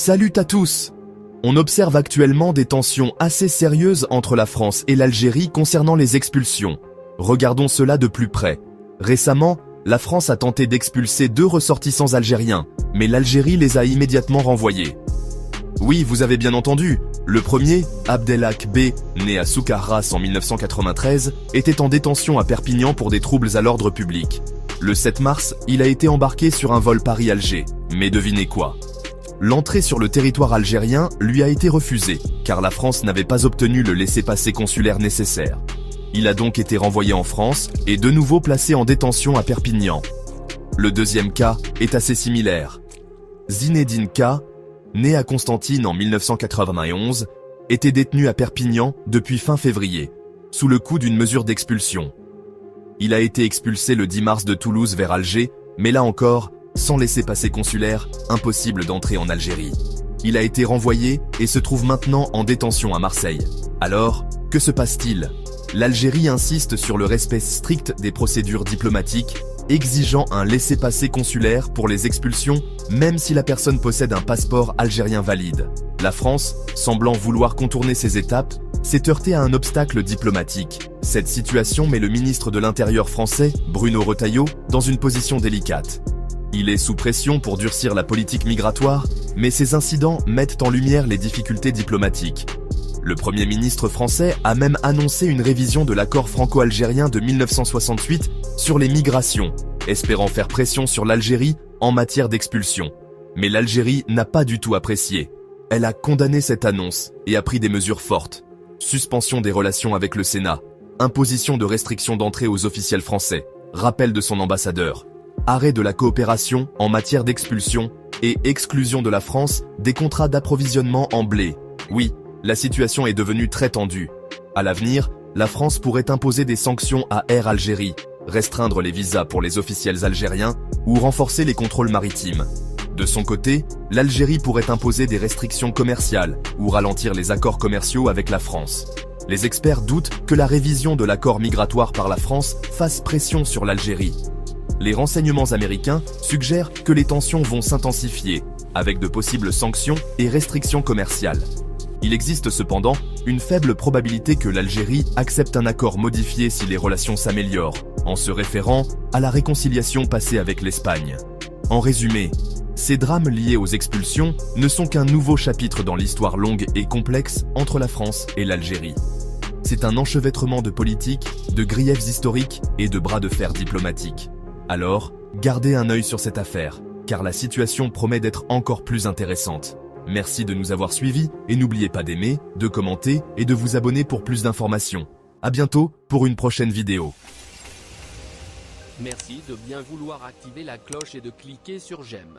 Salut à tous! On observe actuellement des tensions assez sérieuses entre la France et l'Algérie concernant les expulsions. Regardons cela de plus près. Récemment, la France a tenté d'expulser 2 ressortissants algériens, mais l'Algérie les a immédiatement renvoyés. Oui, vous avez bien entendu, le premier, Abdelhak B, né à Souk-Ahras en 1993, était en détention à Perpignan pour des troubles à l'ordre public. Le 7 mars, il a été embarqué sur un vol Paris-Alger. Mais devinez quoi? L'entrée sur le territoire algérien lui a été refusée, car la France n'avait pas obtenu le laissez-passer consulaire nécessaire. Il a donc été renvoyé en France et de nouveau placé en détention à Perpignan. Le deuxième cas est assez similaire. Zinedine K, né à Constantine en 1991, était détenu à Perpignan depuis fin février, sous le coup d'une mesure d'expulsion. Il a été expulsé le 10 mars de Toulouse vers Alger, mais là encore, sans laissez-passer consulaire, impossible d'entrer en Algérie. Il a été renvoyé et se trouve maintenant en détention à Marseille. Alors, que se passe-t-il? L'Algérie insiste sur le respect strict des procédures diplomatiques, exigeant un laissez-passer consulaire pour les expulsions, même si la personne possède un passeport algérien valide. La France, semblant vouloir contourner ces étapes, s'est heurtée à un obstacle diplomatique. Cette situation met le ministre de l'Intérieur français, Bruno Retailleau, dans une position délicate. Il est sous pression pour durcir la politique migratoire, mais ces incidents mettent en lumière les difficultés diplomatiques. Le Premier ministre français a même annoncé une révision de l'accord franco-algérien de 1968 sur les migrations, espérant faire pression sur l'Algérie en matière d'expulsion. Mais l'Algérie n'a pas du tout apprécié. Elle a condamné cette annonce et a pris des mesures fortes. Suspension des relations avec le Sénat, imposition de restrictions d'entrée aux officiels français, rappel de son ambassadeur, arrêt de la coopération en matière d'expulsion et exclusion de la France des contrats d'approvisionnement en blé. Oui, la situation est devenue très tendue. À l'avenir, la France pourrait imposer des sanctions à Air Algérie, restreindre les visas pour les officiels algériens ou renforcer les contrôles maritimes. De son côté, l'Algérie pourrait imposer des restrictions commerciales ou ralentir les accords commerciaux avec la France. Les experts doutent que la révision de l'accord migratoire par la France fasse pression sur l'Algérie. Les renseignements américains suggèrent que les tensions vont s'intensifier, avec de possibles sanctions et restrictions commerciales. Il existe cependant une faible probabilité que l'Algérie accepte un accord modifié si les relations s'améliorent, en se référant à la réconciliation passée avec l'Espagne. En résumé, ces drames liés aux expulsions ne sont qu'un nouveau chapitre dans l'histoire longue et complexe entre la France et l'Algérie. C'est un enchevêtrement de politiques, de griefs historiques et de bras de fer diplomatiques. Alors, gardez un œil sur cette affaire, car la situation promet d'être encore plus intéressante. Merci de nous avoir suivis et n'oubliez pas d'aimer, de commenter et de vous abonner pour plus d'informations. À bientôt pour une prochaine vidéo. Merci de bien vouloir activer la cloche et de cliquer sur j'aime.